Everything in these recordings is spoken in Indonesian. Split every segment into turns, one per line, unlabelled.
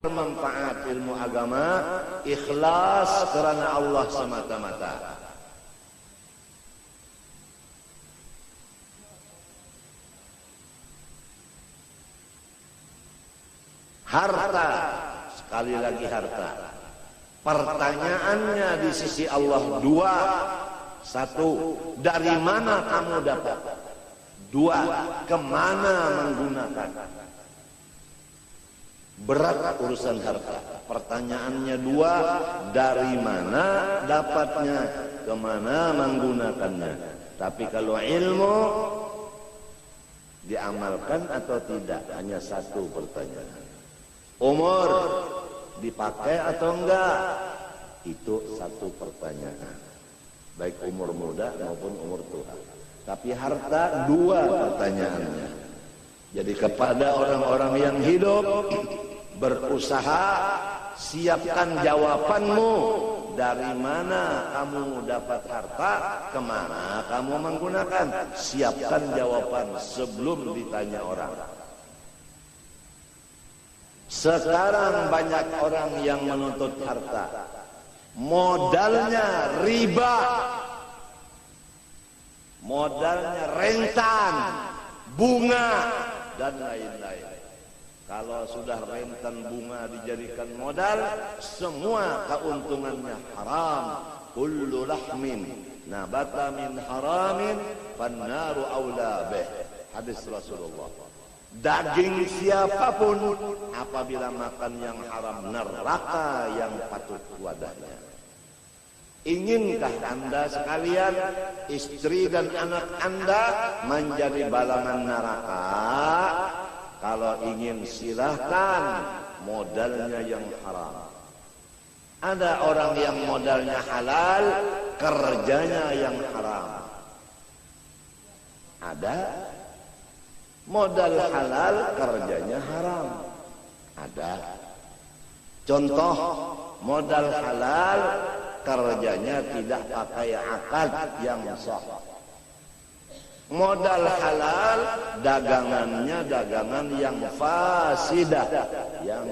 bermanfaat ilmu agama, ikhlas karena Allah semata-mata. Harta, sekali lagi harta. Pertanyaannya di sisi Allah dua. Satu, dari mana kamu dapat? Dua, kemana menggunakan? Berat urusan harta. Pertanyaannya dua, dari mana dapatnya, kemana menggunakannya. Tapi kalau ilmu diamalkan atau tidak, hanya satu pertanyaan. Umur dipakai atau enggak? Itu satu pertanyaan. Baik umur muda maupun umur tua. Tapi harta dua pertanyaannya. Jadi kepada orang-orang yang hidup, berusaha, siapkan jawabanmu. Dari mana kamu dapat harta, kemana kamu menggunakan. Siapkan jawaban sebelum ditanya orang. Sekarang banyak orang yang menuntut harta, modalnya riba, modalnya rentan, bunga, dan lain-lain. Kalau sudah rentan bunga dijadikan modal, semua keuntungannya haram. Kullu lahmin nabata min haramin fannaru aula bih. Hadis Rasulullah. Daging siapapun apabila makan yang haram, neraka yang patut wadahnya. Inkah Anda sekalian, istri dan anak Anda menjadi balangan neraka? Kalau ingin silahkan, modalnya yang haram. Ada orang yang modalnya halal, kerjanya yang haram. Ada modal halal, kerjanya haram. Ada. Contoh, modal halal, kerjanya tidak pakai akad yang sah. Modal halal, dagangannya dagangan yang fasidah, yang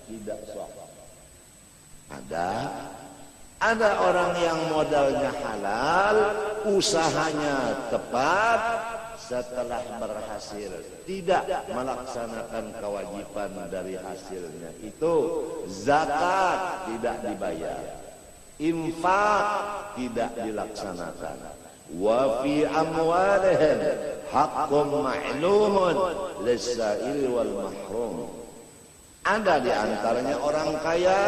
tidak sah. Ada orang yang modalnya halal, usahanya tepat, setelah berhasil tidak melaksanakan kewajiban dari hasilnya itu, zakat tidak dibayar, infak tidak dilaksanakan. Wa fi amwalihim haqqun ma'lumun lis-sa'il wal mahrum. Ada di antaranya orang kaya,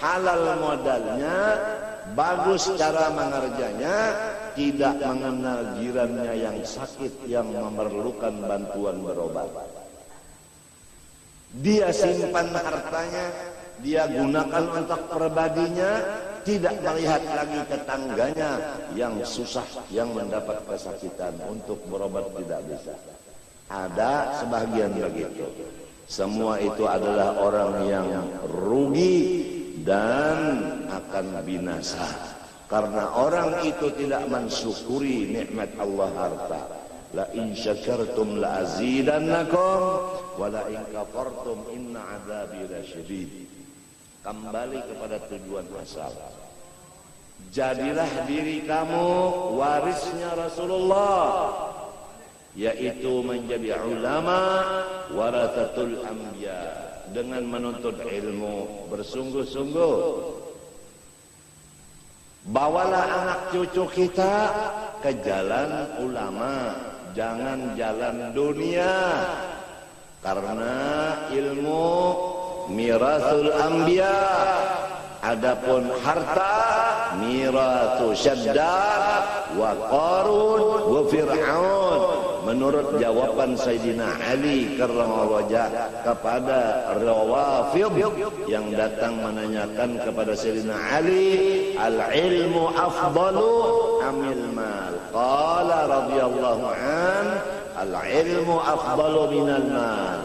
halal modalnya, bagus cara mengerjanya, tidak mengenal jirannya yang sakit, yang memerlukan bantuan berobat. Dia simpan hartanya, dia gunakan untuk pribadinya, tidak melihat lagi tetangganya yang susah, yang mendapat kesakitan, untuk berobat tidak bisa. Ada sebagian begitu. Semua itu adalah orang yang rugi dan akan binasa. Karena orang itu tidak mensyukuri nikmat Allah harta. La in syakartum la azidannakum wa la in kafartum inna adzabi lasyadid. Kembali kepada tujuan asal. Jadilah diri kamu warisnya Rasulullah, yaitu menjadi ulama warathatul anbiya, dengan menuntut ilmu bersungguh-sungguh. Bawalah anak cucu kita ke jalan ulama, jangan jalan dunia. Karena ilmu mirasul anbiya, adapun harta miratu Syaddad wa Qarun wa Fir'aun. Menurut jawaban Sayyidina Ali karramallahu wajhah kepada Rawafid yang datang menanyakan kepada Sayyidina Ali, al-ilmu afdalu amil mal? Qala radhiyallahu an, al-ilmu afdalu minal mal.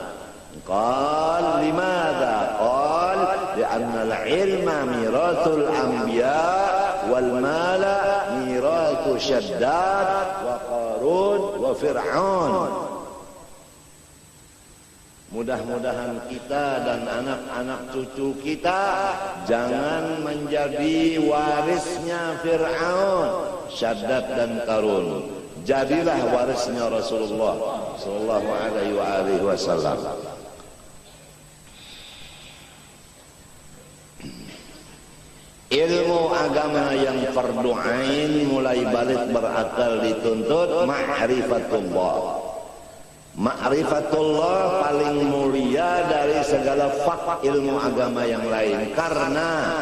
Qal limadha? Qal li'anna al-ilma mirathul anbiya wal mala mirathu Syaddad wa Qarun wa Fir'aun. Mudah-mudahan kita dan anak-anak cucu kita jangan menjadi warisnya Fir'aun, Syaddad dan Qarun. Jadilah warisnya Rasulullah sallallahu alaihi wasallam. Ilmu agama yang fardu ain mulai balik berakal dituntut ma'rifatullah. Ma'rifatullah paling mulia dari segala fak ilmu agama yang lain, karena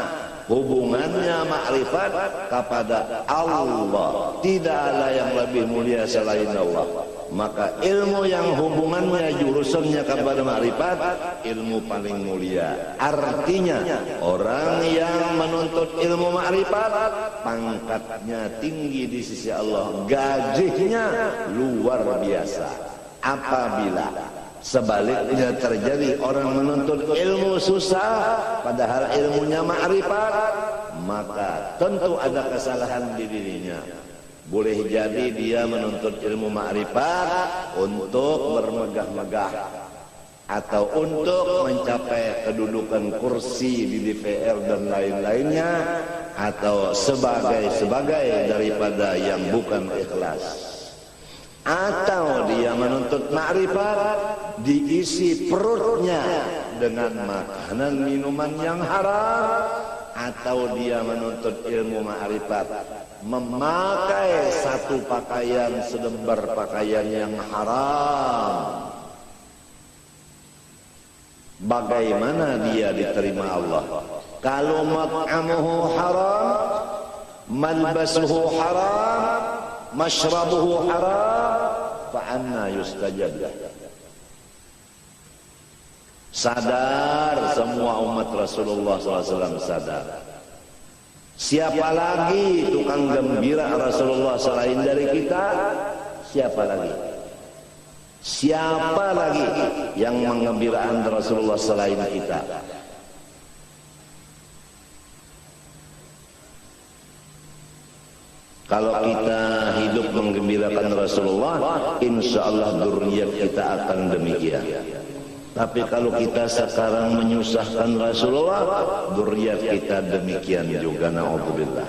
hubungannya ma'rifat kepada Allah. Tidak ada yang lebih mulia selain Allah. Maka ilmu yang hubungannya jurusannya kepada ma'rifat, ilmu paling mulia. Artinya orang yang menuntut ilmu ma'rifat pangkatnya tinggi di sisi Allah, gajinya luar biasa. Apabila sebaliknya terjadi orang menuntut ilmu susah padahal ilmunya ma'rifat, maka tentu ada kesalahan di dirinya. Boleh jadi dia menuntut ilmu ma'rifat untuk bermegah-megah atau untuk mencapai kedudukan kursi di DPR dan lain-lainnya, atau sebagai daripada yang bukan ikhlas. Atau dia menuntut ma'rifat diisi perutnya dengan makanan minuman yang haram, atau dia menuntut ilmu ma'rifat memakai satu pakaian selembar pakaian yang haram. Bagaimana dia diterima Allah? Kalau mat'amuhu haram, malbasuhu haram, mashrabuhu haram, fa'anna yustajab lah. Sadar semua umat Rasulullah SAW sadar. Siapa lagi tukang gembira Rasulullah selain dari kita? Siapa lagi? Siapa lagi yang mengembirakan Rasulullah selain kita? Kalau kita hidup menggembirakan Rasulullah, insya Allah dzurriyyah kita akan demikian. Tapi kalau kita sekarang menyusahkan Rasulullah, dzurriyyah kita demikian juga, na'udzubillah.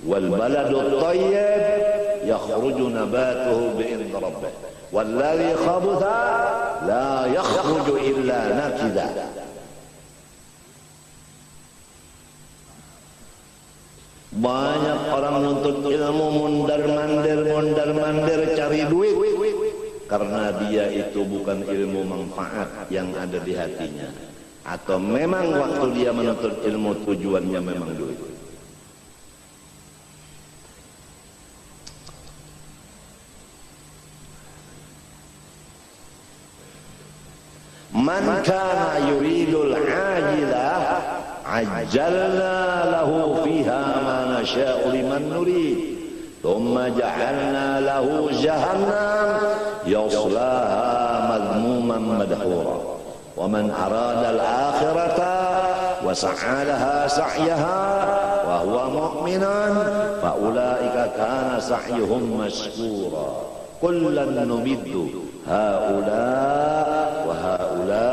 Wal baladut thayyib yakhruju nabatuhu bi'idzni rabbih, wal ladzi khabutha la yakhruju illa nakida. Banyak orang nuntut ilmu mondar-mandir cari duit, karena dia itu bukan ilmu manfaat yang ada di hatinya, atau memang waktu dia menuntut ilmu tujuannya memang duit. Man kana yuridul ajilah ajjalna lahu fiha ma nasha'u liman nurid thumma ja'alna lahu jahannam yaslaha madhmuman madhura wa man arada al-akhirata wa sa'a laha sa'yaha wa huwa mu'minun fa ulaika kana sa'yuhum mashkura kullan numiddu haula wa haula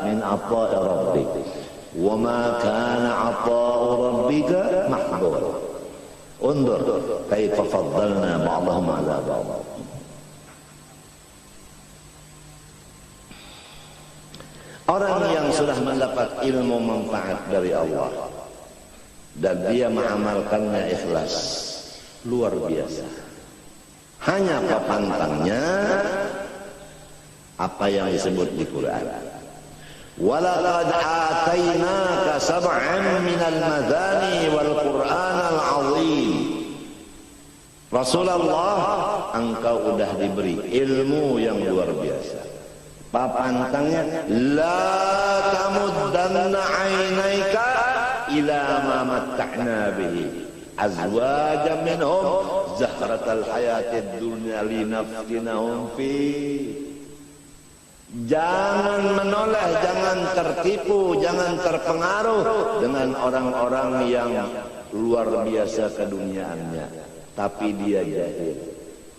min ata'i rabbik wa ma kana ata'u rabbika mahdura. Undur kaifa faddalna ba'dahum 'ala ba'd. Orang yang sudah mendapat ilmu manfaat dari Allah dan dia mengamalkannya ikhlas, luar biasa. Hanya pantangnya apa yang disebut di Quran. Walaqad atainaka sab'an minal madani wal Qur'anal 'azim. Rasulullah, engkau udah diberi ilmu yang luar biasa. Papantangnya, la tamuddanna 'ainaika ila ma matta'na bihi azwajan minhum zahratal hayatid dunya linaftinahum fi. Jangan menoleh, jangan tertipu, jangan terpengaruh dengan orang-orang yang luar biasa keduniaannya, tapi dia jahil.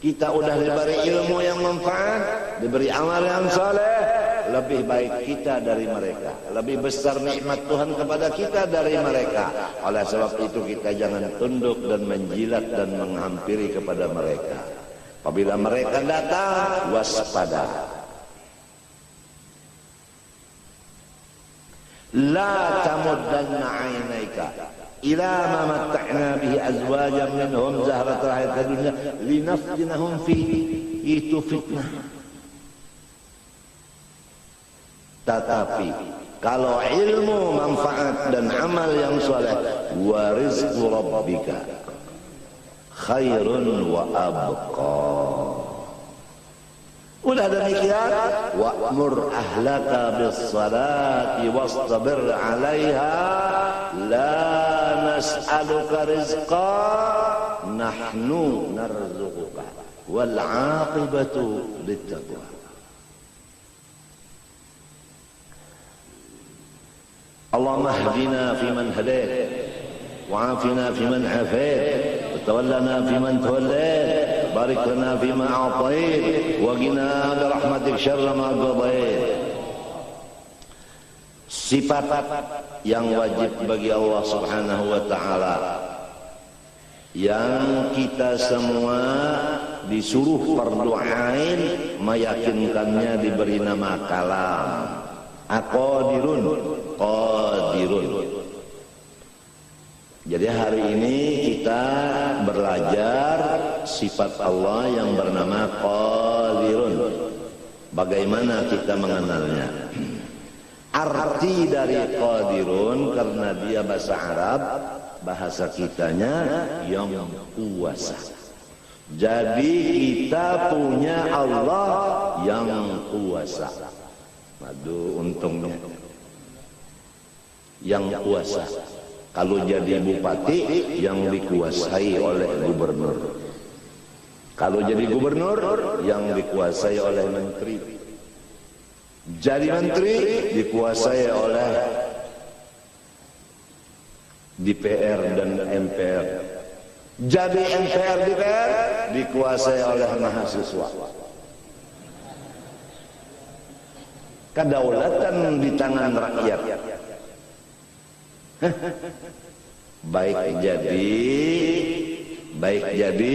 Kita udah diberi ilmu yang manfaat, diberi amal yang saleh, lebih baik kita dari mereka, lebih besar nikmat Tuhan kepada kita dari mereka. Oleh sebab itu kita jangan tunduk dan menjilat dan menghampiri kepada mereka. Apabila mereka datang, waspada. La tamuddanna 'ainaika ila ma matta'na bihi azwajan minhum zahratal hayatid dunya linaftinahum fihi. Itu fitnah. Tetapi kalau ilmu, manfaat dan amal yang saleh, wa rizqu rabbika khairun wa abqa. Udah demikian, wa'mur ahlaka bis salati wastabir 'alaiha la nas'aluka rizqa nahnu narzuquka wal 'aqibatu littaqwa. Allahumma hdina fiman hadait wa'afina fiman afait وتولنا فيمن توليت بارك لنا فيما أعطيت وقنا برحمتك شر ما قضيت. Sifat yang wajib bagi Allah Subhanahu wa ta'ala yang kita semua disuruh fardu ain meyakinkannya, diberi nama kalam. Aqadirun, qadirun. Jadi hari ini kita belajar sifat Allah yang bernama Qadirun. Bagaimana kita mengenalnya? Arti dari Qadirun, karena dia bahasa Arab, bahasa kitanya yang kuasa. Jadi kita punya Allah yang kuasa. Aduh, untungnya yang kuasa. Kalau jadi bupati, yang dikuasai oleh gubernur. Kalau jadi gubernur, yang dikuasai oleh menteri. Jadi menteri, dikuasai oleh DPR dan MPR. Jadi MPR, DPR, dikuasai oleh mahasiswa. Kedaulatan di tangan rakyat. Baik jadi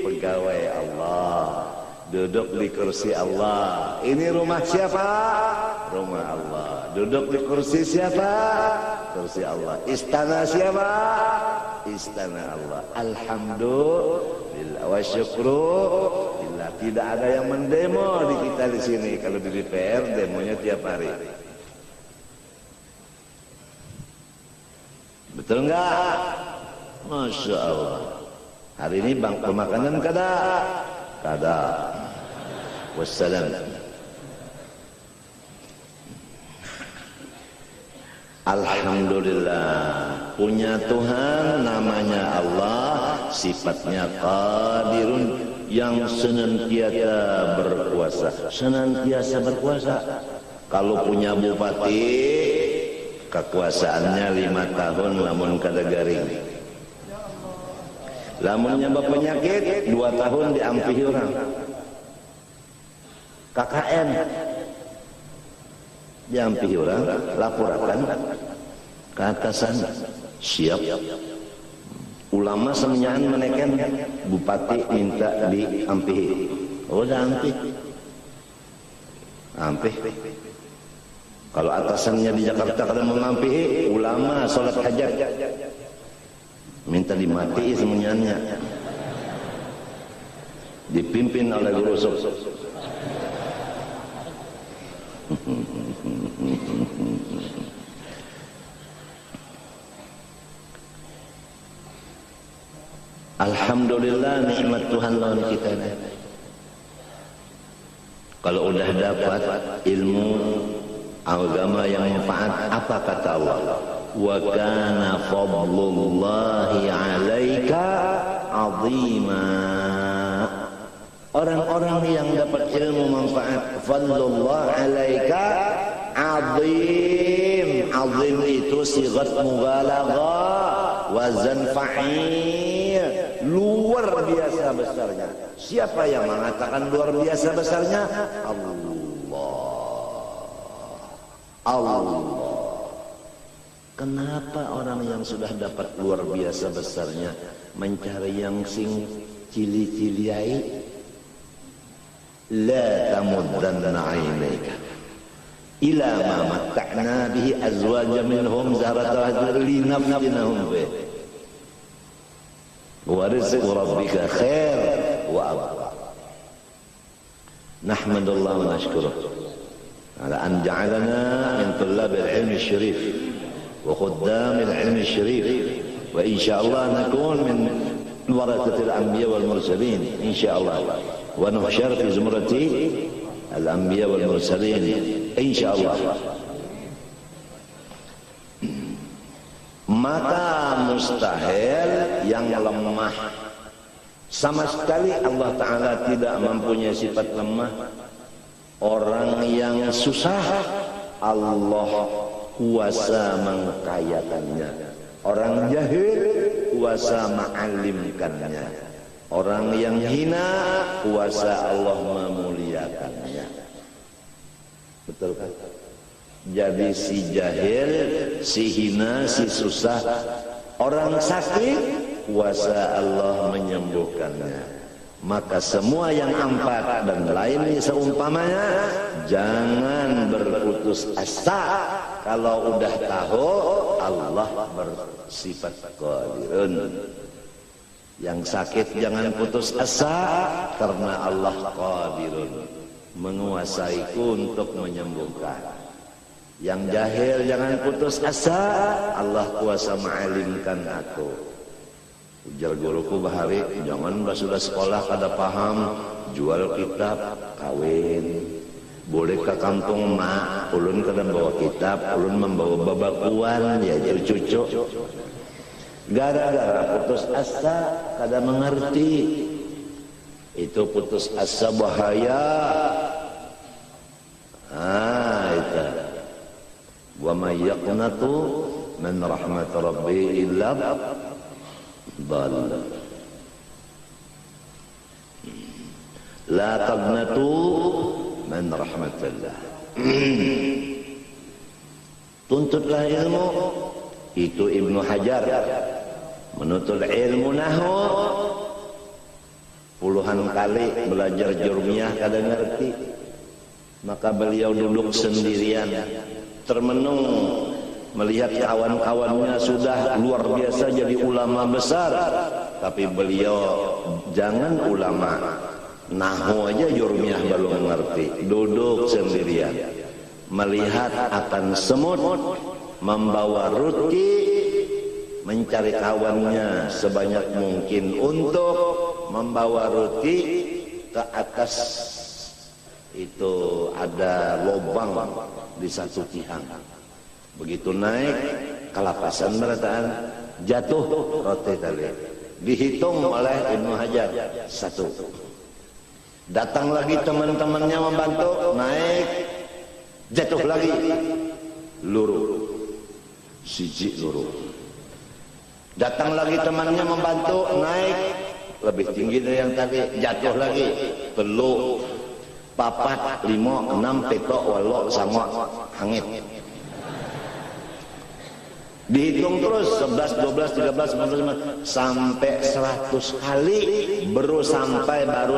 pegawai Allah, duduk di kursi Allah. Ini rumah siapa? Rumah Allah. Duduk di kursi siapa? Kursi Allah. Istana siapa? Istana Allah. Alhamdulillah wa syukrulillah. Tidak ada yang mendemo di kita di sini. Kalau di DPR demonya tiap hari. Betul enggak? Masya Allah. Hari ini bangku makanan kada? Kada. Wassalam. Alhamdulillah, punya Tuhan namanya Allah, sifatnya Qadirun, yang senantiasa berkuasa. Senantiasa berkuasa. Kalau punya bupati, kekuasaannya 5 tahun namun kada garing. Lamunnya berpenyakit 2 tahun diampihi orang. KKN diampihi orang, laporakan ke atasan, siap. Ulama semenyahan menekan, bupati minta diampihi. Oh, ampih. Ampih. Kalau atasannya di Jakarta kada mengampihi, ulama sholat hajat minta dimati semuanya, dipimpin oleh guru sok. Alhamdulillah, nikmat Tuhan lawan kita. Kalau udah dapat ilmu agama yang manfaat, apa kata Allah? Wa kana fadlullahi 'alaika 'azima. Orang-orang yang dapat ilmu manfaat, fadlullah 'alaika 'azim. 'Azim itu sigat mubalaghah, wazan fa'il, luar biasa besarnya. Siapa yang mengatakan luar biasa besarnya? Allah. Allah. Kenapa orang yang sudah dapat luar biasa besarnya mencari yang sing cili-ciliai? La tamuddanna 'ainayka ila ma matta'na bihi azwajan minhum zahratal linaftinahum fi wa rizqu rabbika khair wa abqa. Nahmadullah wa nashkuruh ala an ja'alana min tullabil ilmi syarif wa khuddamil ilmi syarif wa insyaallah nakun min warathatil anbiya wal mursalin insyaallah wa nuhsyar fi zumrati al anbiya wal mursalin insyaallah. Maka mustahil yang lemah sama sekali Allah Ta'ala tidak mempunyai sifat lemah. Orang yang susah Allah kuasa mengkayakannya. Orang jahil kuasa mengalimkannya. Orang yang hina kuasa Allah memuliakannya. Betul kan? Jadi si jahil, si hina, si susah, orang sakit kuasa Allah menyembuhkannya. Maka semua yang empat dan lainnya seumpamanya jangan berputus asa. Kalau udah tahu Allah bersifat qadirun. Yang sakit jangan putus asa karena Allah qadirun, menguasaiku untuk menyembuhkan. Yang jahil jangan putus asa, Allah kuasa mengalimkan aku. Ujar guruku bahari, jangan sudah sekolah kada paham, jual kitab, kawin. Boleh ke kampung mak, ulun kada bawa kitab, ulun membawa babakuan, ya cucu. Gara-gara putus asa, kada mengerti. Itu putus asa bahaya. Itu. Wa may yaqnatu min rahmat rabbi illa dhalla. La taqnatu min rahmatillah. Tuntutlah ilmu. Itu Ibnu Hajar menuntut ilmu nahwu puluhan kali belajar jurmiyah kada ngerti. Maka beliau duduk sendirian termenung melihat kawan-kawannya sudah luar biasa jadi ulama besar, tapi beliau jangan ulama nahwu aja jurmiyah belum ngerti, duduk sendirian melihat akan semut membawa ruti mencari kawannya sebanyak mungkin untuk membawa ruti ke atas. Itu ada lubang di satu tiang. Begitu naik kelapasan berataan, jatuh roti tadi. Dihitung oleh Ibnu Hajar satu. Datang lagi teman-temannya membantu, naik, jatuh lagi, luruh. Siji luruh. Datang lagi temannya membantu, naik lebih tinggi dari yang tadi, jatuh lagi, telu, papat, 5, 6, petok, walok, sama hangit. Dihitung terus 11, 12, 13, 14, 15 sampai 100 kali baru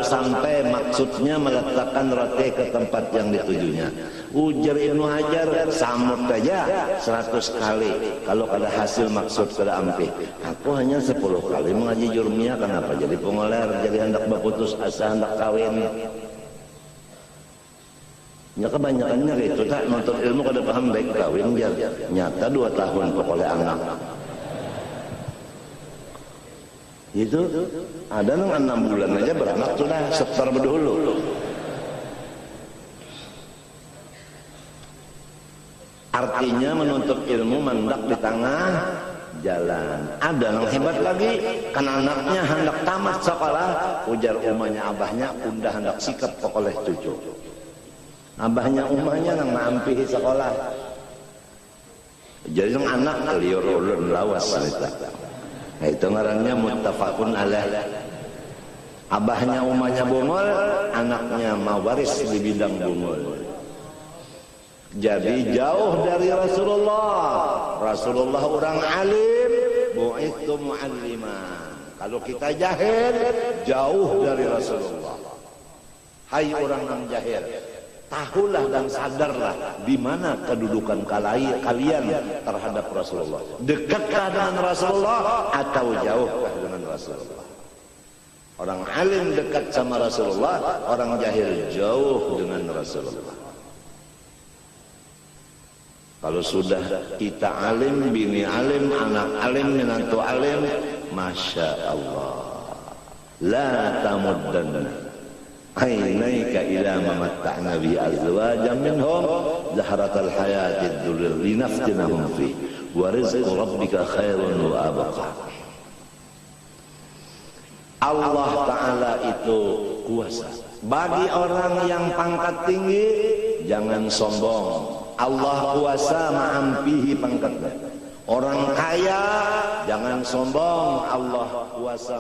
sampai maksudnya meletakkan roti ke tempat yang ditujunya. Ujar Ibnu Hajar samut aja 100 kali kalau ada hasil maksud kada ampi. Aku hanya 10 kali mengaji jurmiyah, kenapa jadi pengoler, jadi hendak berputus asa, hendak kawin. Ya kebanyakannya gitu tak nonton ilmu kada paham baik kawin jar. Nyata 2 tahun pokoknya anak. Itu ada nang 6 bulan aja beranak sudah setor berdulu. Artinya menuntut ilmu mendak di tengah jalan. Ada yang hebat lagi, kan anaknya hendak tamat sekolah, ujar umahnya abahnya, udah hendak sikap oleh cucu. Abahnya umahnya nang mampi sekolah. Jadi yang anak liur ulun lawas cerita. Nah, itu ngarannya muttafaqun alaih. Abahnya umahnya bungul, anaknya mawaris di bidang bungul. Jadi jauh dari Rasulullah. Rasulullah orang alim, bu'itsu mu'alliman. Kalau kita jahil, jauh dari Rasulullah. Hai orang yang jahil, tahulah dan sadarlah di mana kedudukan kalian terhadap Rasulullah. Dekatkah dengan Rasulullah atau jauhkah dengan Rasulullah? Orang alim dekat sama Rasulullah, orang jahil jauh dengan Rasulullah. Kalau sudah kita alim, bini alim, anak alim, menantu alim, Masya Allah. La tamuddanna ainaika ila ma matta'na bi azwajan minhum zahratal hayatid dunya linaftinahum fi wa rizqu rabbika khairun wa abqa. Allah Ta'ala itu kuasa. Bagi orang yang pangkat tinggi, jangan sombong. Allah kuasa ma'ampihi pangkatnya. Orang kaya, jangan sombong. Allah kuasa